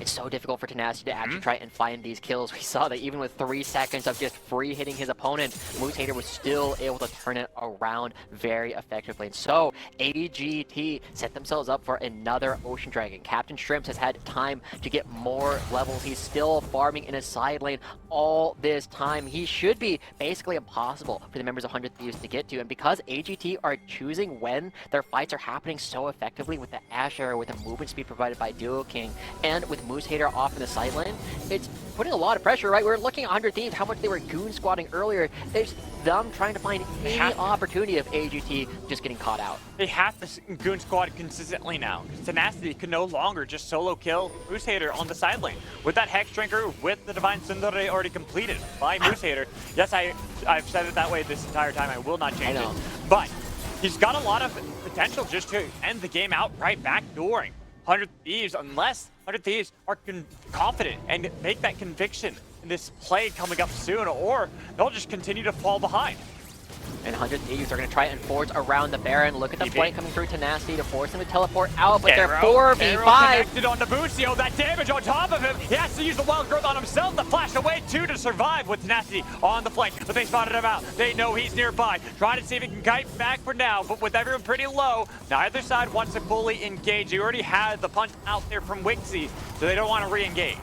It's so difficult for Tenacity to actually try and find these kills. We saw that even with 3 seconds of just free hitting his opponent, Moose Hater was still able to turn it around very effectively. And so AGT set themselves up for another Ocean Dragon. Captain Shrimps has had time to get more levels. He's still farming in his side lane all this time. He should be basically impossible for the members of 100 Thieves to get to. And because AGT are choosing when their fights are happening so effectively with the Asher, with the movement speed provided by Duo King, and with Moose Hater off in the side lane, it's putting a lot of pressure, right? We're looking at 100 Thieves, how much they were goon squatting earlier. It's them trying to find any opportunity of AGT just getting caught out.
They have to goon squad consistently now. Tenacity can no longer just solo kill Moose Hater on the side lane. With that Hex Drinker, with the Divine Sundere already completed by Moose Hater. Yes, I've said it that way this entire time. I will not change it. But he's got a lot of potential just to end the game out right backdooring 100 Thieves, unless 100 Thieves are confident and make that conviction in this play coming up soon, or they'll just continue to fall behind.
And 100 Thieves are going to try and forge around the Baron. Look at the flank coming through Tenacity to force him to teleport out, but they're 4v5.
Connected on Nabucio, that damage on top of him. He has to use the Wild Growth on himself to flash away too to survive with Tenacity on the flank. But they spotted him out. They know he's nearby. Trying to see if he can kite back for now, but with everyone pretty low, neither side wants to fully engage. He already had the punch out there from Wixie, so they don't want to re-engage.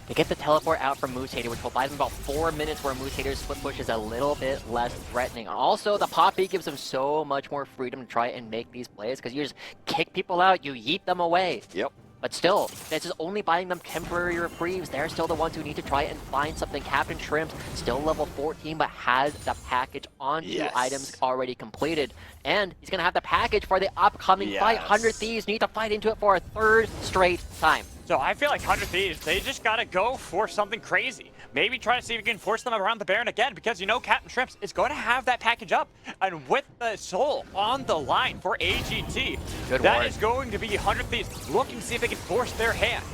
They get the teleport out from Moose Hater, which will buy them about 4 minutes where Moose Hater's split push is a little bit less threatening. Also, the Poppy gives them so much more freedom to try and make these plays, because you just kick people out, you yeet them away.
Yep.
But still, this is only buying them temporary reprieves. They're still the ones who need to try and find something. Captain Shrimps, still level 14, but has the package on 2 items already completed. And he's going to have the package for the upcoming fight. 100 Thieves need to fight into it for a 3rd straight time.
So I feel like 100 Thieves, they just gotta go for something crazy. Maybe try to see if you can force them around the Baron again, because you know Captain Shrimps is going to have that package up. And with the soul on the line for AGT, that is going to be 100 Thieves looking to see if they can force their hand.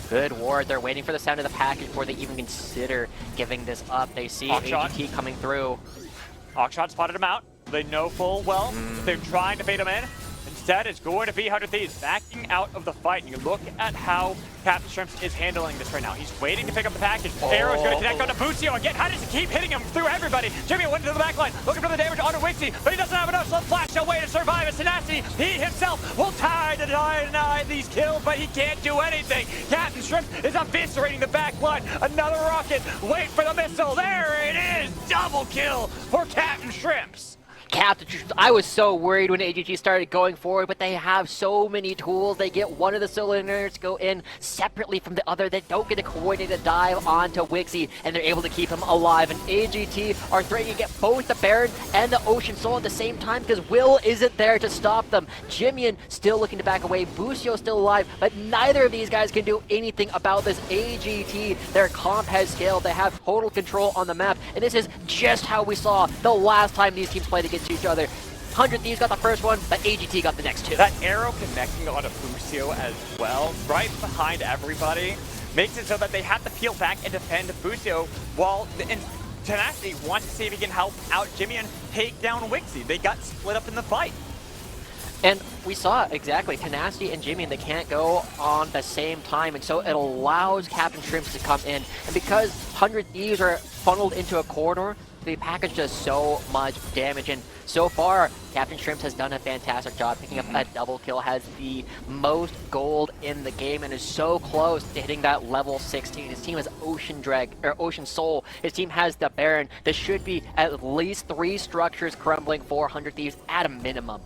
Good ward. They're waiting for the sound of the package before they even consider giving this up. They see AGT coming through.
Hawkshot spotted him out. They know full well. They're trying to bait him in. Instead, it's going to be 100 Thieves backing out of the fight. You look at how Captain Shrimps is handling this right now. He's waiting to pick up the package. Arrow's going to connect on Nabucio again. How does he keep hitting him through everybody? Jimmy went to the back line, looking for the damage onto Wixie, but he doesn't have enough, so flash away to survive. As Tenacity, he himself will try to deny these kills, but he can't do anything. Captain Shrimps is eviscerating the back line. Another rocket. Wait for the missile. There it is. Double kill for Captain Shrimps.
Captain, I was so worried when AGT started going forward, but they have so many tools. They get one of the cylinders, go in separately from the other. They don't get a coordinated dive onto Wixie, and they're able to keep him alive. And AGT are threatening to get both the Baron and the Ocean Soul at the same time, because Will isn't there to stop them. Jimian still looking to back away. Bucio still alive, but neither of these guys can do anything about this. AGT, their comp has scaled. They have total control on the map, and this is just how we saw the last time these teams played against each other. 100 Thieves got the first one, but AGT got the next 2.
That arrow connecting onto Bucio as well, right behind everybody, makes it so that they have to peel back and defend Bucio, while Tenacity wants to see if he can help out Jimmy and take down Wixie. They got split up in the fight.
And we saw exactly Tenacity and Jimmy, they can't go on the same time, and so it allows Captain Shrimps to come in. And because 100 Thieves are funneled into a corridor, the package does so much damage, and so far, Captain Shrimps has done a fantastic job picking up a double kill, has the most gold in the game, and is so close to hitting that level 16. His team has Ocean Soul. His team has the Baron. There should be at least 3 structures crumbling for 100 Thieves at a minimum.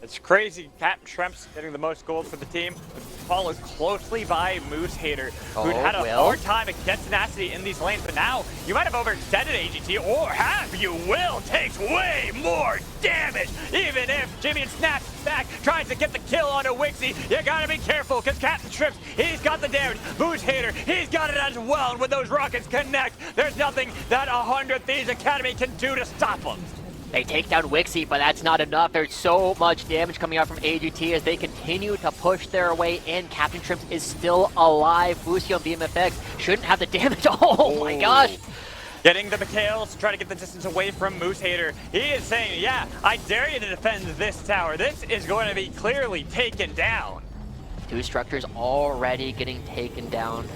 It's crazy. Captain Shrimps getting the most gold for the team, followed closely by Moose Hater, who'd had a hard time against Tenacity in these lanes, but now you might have overextended AGT, or have you? Will takes way more damage, even if Jimmy snaps back, tries to get the kill onto Wixie. You gotta be careful, because Captain Shrimps, he's got the damage. Moose Hater, he's got it as well, and when those rockets connect, there's nothing that 100 Thieves Academy can do to stop them.
They take down Wixie, but that's not enough. There's so much damage coming out from AGT as they continue to push their way in. Captain Shrimps is still alive. Busio and BMFX shouldn't have the damage. Oh my gosh.
Getting the McHales to try to get the distance away from Moose Hater. He is saying, yeah, I dare you to defend this tower. This is going to be clearly taken down.
2 structures already getting taken down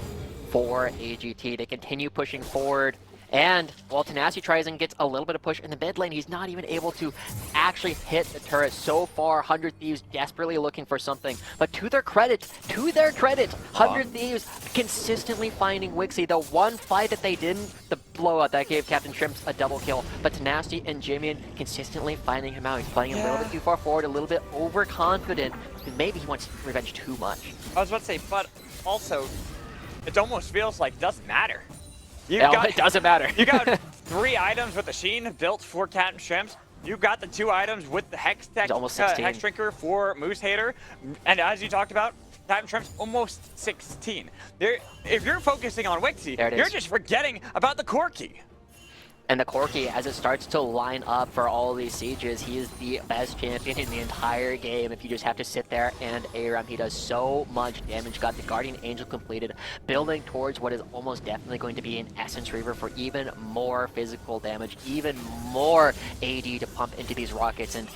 for AGT. They continue pushing forward. And while Tenacity tries and gets a little bit of push in the mid lane, he's not even able to actually hit the turret. So far, 100 Thieves desperately looking for something. But to their credit, 100 Thieves consistently finding Wixie. The one fight that they didn't, the blowout that gave Captain Shrimps a double kill. But Tenacity and Jimian consistently finding him out. He's playing a little bit too far forward, a little bit overconfident. Maybe he wants revenge too much.
I was about to say, but also, it almost feels like it doesn't matter.
It doesn't matter.
You got 3 items with the Sheen built for Captain Shrimps. You got the 2 items with the Hex Drinker for Moose Hater. And as you talked about, Captain Shrimps almost 16. If you're focusing on Wixie, you're just forgetting about the Corki.
And the Corki, as it starts to line up for all of these sieges, he is the best champion in the entire game. If you just have to sit there and ARAM, he does so much damage. Got the Guardian Angel completed, building towards what is almost definitely going to be an Essence Reaver for even more physical damage, even more AD to pump into these rockets. And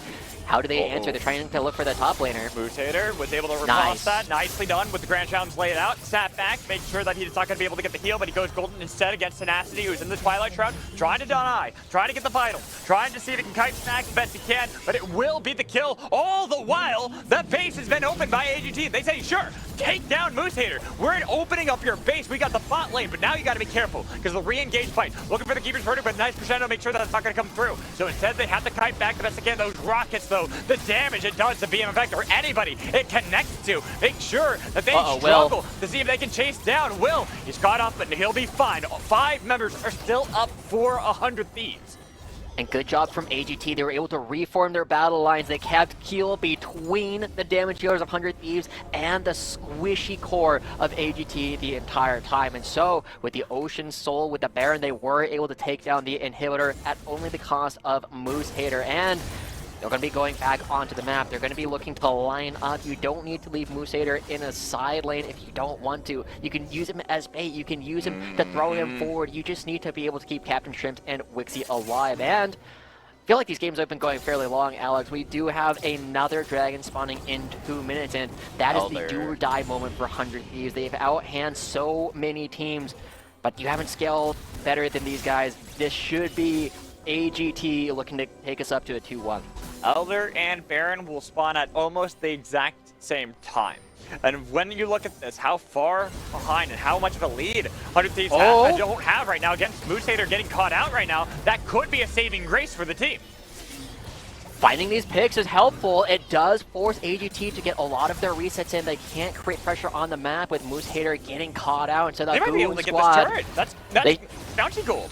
how do they answer? They're trying to look for the top laner.
Moose Hater was able to repulse that. Nicely done with the Grand Challenge laid out. Sat back, make sure that he's not going to be able to get the heal, but he goes golden instead against Tenacity, who's in the Twilight Shroud, trying to deny, trying to get the vital, trying to see if he can kite snack the best he can, but it will be the kill. All the while, the base has been opened by AGT. They say, sure, take down Moose Hater. We're opening up your base. We got the bot lane, but now you got to be careful because the re-engage fight. Looking for the Keeper's Verdict, but nice crescendo, make sure that it's not going to come through. So instead, they have to kite back the best they can. Those rockets, though, the damage it does to BMFX or anybody it connects to. Make sure that they struggle to see if they can chase down Will. He's caught up, but he'll be fine. 5 members are still up for 100 Thieves.
And good job from AGT. They were able to reform their battle lines. They kept Keel between the damage dealers of 100 Thieves and the squishy core of AGT the entire time. And so, with the Ocean Soul, with the Baron, they were able to take down the inhibitor at only the cost of Moose Hater. And they're going to be going back onto the map. They're going to be looking to line up. You don't need to leave Moose Hater in a side lane if you don't want to. You can use him as bait. You can use him to throw him forward. You just need to be able to keep Captain Shrimps and Wixie alive. And I feel like these games have been going fairly long, Alex. We do have another dragon spawning in 2 minutes, and that is the do or die moment for 100 Thieves. They've outhand so many teams, but you haven't scaled better than these guys. This should be AGT looking to take us up to a 2-1.
Elder and Baron will spawn at almost the exact same time. And when you look at this, how far behind and how much of a lead 100 Thieves don't have right now against Moose Hater getting caught out right now, that could be a saving grace for the team.
Finding these picks is helpful. It does force AGT to get a lot of their resets in. They can't create pressure on the map with Moose Hater getting caught out. And so
they might be able to get this turret. That's bounty gold.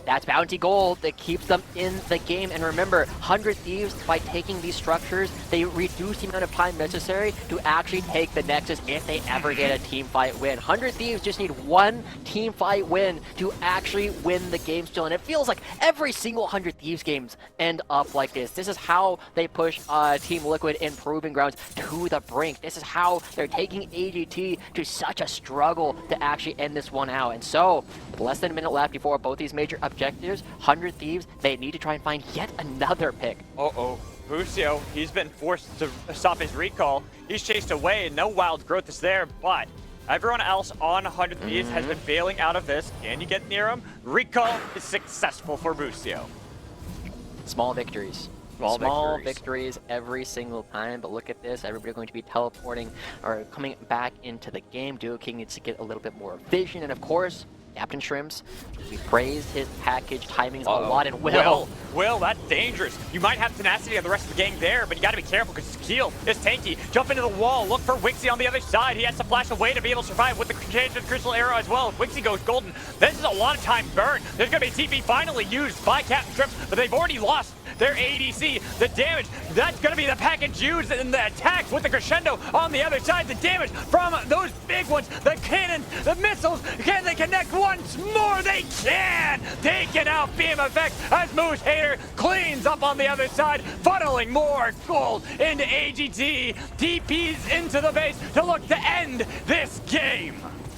That's bounty gold that keeps them in the game. And remember, 100 Thieves, by taking these structures, they reduce the amount of time necessary to actually take the Nexus if they ever get a team fight win. 100 Thieves just need one team fight win to actually win the game still. And it feels like every single 100 Thieves games end up like this. This is how they push Team Liquid in Proving Grounds to the brink. This is how they're taking AGT to such a struggle to actually end this one out. And so, with less than a minute left before both these major objectives, 100 Thieves, they need to try and find yet another pick.
Busio, he's been forced to stop his recall. He's chased away and no wild growth is there, but Everyone else on 100 Thieves has been bailing out of this. Can you get near him? Recall is successful for Busio.
Small victories.
Small
victories every single time, but look at this. Everybody going to be teleporting or coming back into the game. Duo King needs to get a little bit more vision, and of course, Captain Shrimps, we praised his package timings a lot, and
Will, that's dangerous. You might have tenacity on the rest of the gang there, but you gotta be careful because Keel is tanky. Jump into the wall, look for Wixie on the other side. He has to flash away to be able to survive with the change of Crystal Arrow as well. If Wixie goes golden, this is a lot of time burn. There's gonna be TP finally used by Captain Shrimps, but they've already lost their ADC. The damage, that's gonna be the package used in the attacks with the crescendo on the other side. The damage from those big ones, the cannon, the missiles, can they connect once more? They can! Taking out Beam Effect as Moose Hater cleans up on the other side, funneling more gold into AGT. TPs into the base to look to end this game.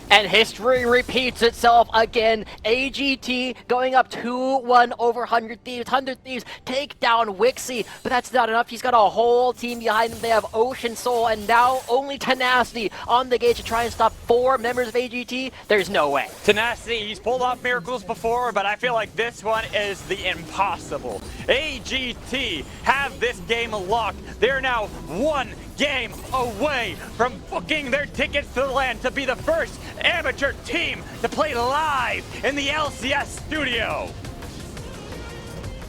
And history repeats itself again. AGT going up 2-1 over 100 Thieves. 100 Thieves take down Wixie, but that's not enough. He's got a whole team behind him. They have Ocean Soul, and now only Tenacity on the gate to try and stop 4 members of AGT. There's no way.
Tenacity, he's pulled off miracles before, but I feel like this one is the impossible. AGT have this game locked. They're now 1 game away from booking their tickets to the land to be the first amateur team to play live in the LCS studio.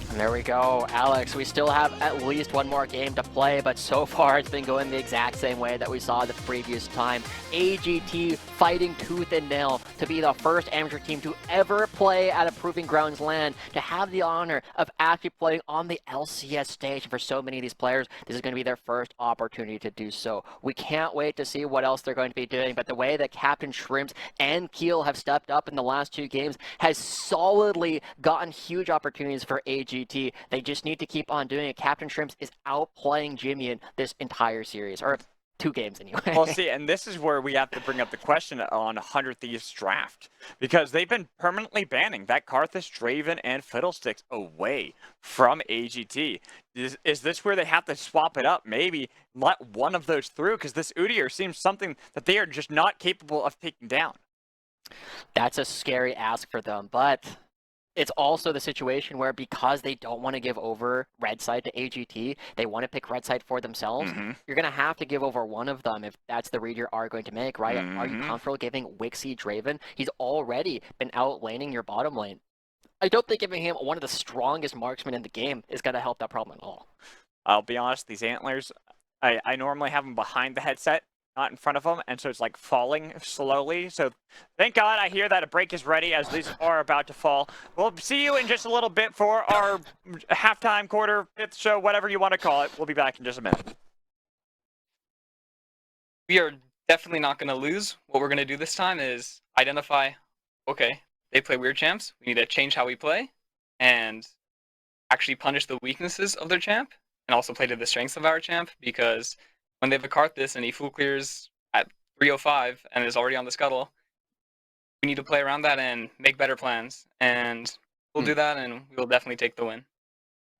And there we go, Alex. We still have at least 1 more game to play, but so far it's been going the exact same way that we saw the previous time. AGT fighting tooth and nail to be the first amateur team to ever play at a Proving Grounds LAN, to have the honor of actually playing on the LCS stage. And for so many of these players, this is going to be their first opportunity to do so. We can't wait to see what else they're going to be doing, but the way that Captain Shrimps and Keel have stepped up in the last 2 games has solidly gotten huge opportunities for AGT. They just need to keep on doing it. Captain Shrimps is outplaying Jimmy in this entire series, or 2 games anyway.
Well, see, and this is where we have to bring up the question on 100 Thieves draft, because they've been permanently banning that Karthus, Draven, and Fiddlesticks away from AGT. Is this where they have to swap it up? Maybe let one of those through, because this Udyr seems something that they are just not capable of taking down.
That's a scary ask for them, but it's also the situation where, because they don't want to give over red side to AGT, they want to pick red side for themselves. You're going to have to give over one of them if that's the read you are going to make, right? Are you comfortable giving Wixie Draven? He's already been out laning your bottom lane. I don't think giving him one of the strongest marksmen in the game is going to help that problem at all.
I'll be honest, these antlers, I normally have them behind the headset, not in front of them, and so it's like falling slowly. So thank God I hear that a break is ready as these are about to fall. We'll see you in just a little bit for our halftime, quarter, 5th show, whatever you want to call it. We'll be back in just a minute.
We are definitely not going to lose. What we're going to do this time is identify, okay, they play weird champs. We need to change how we play and actually punish the weaknesses of their champ and also play to the strengths of our champ, because when they have a Karthus and he full clears at 305 and is already on the scuttle, we need to play around that and make better plans. And we'll do that, and we'll definitely take the win.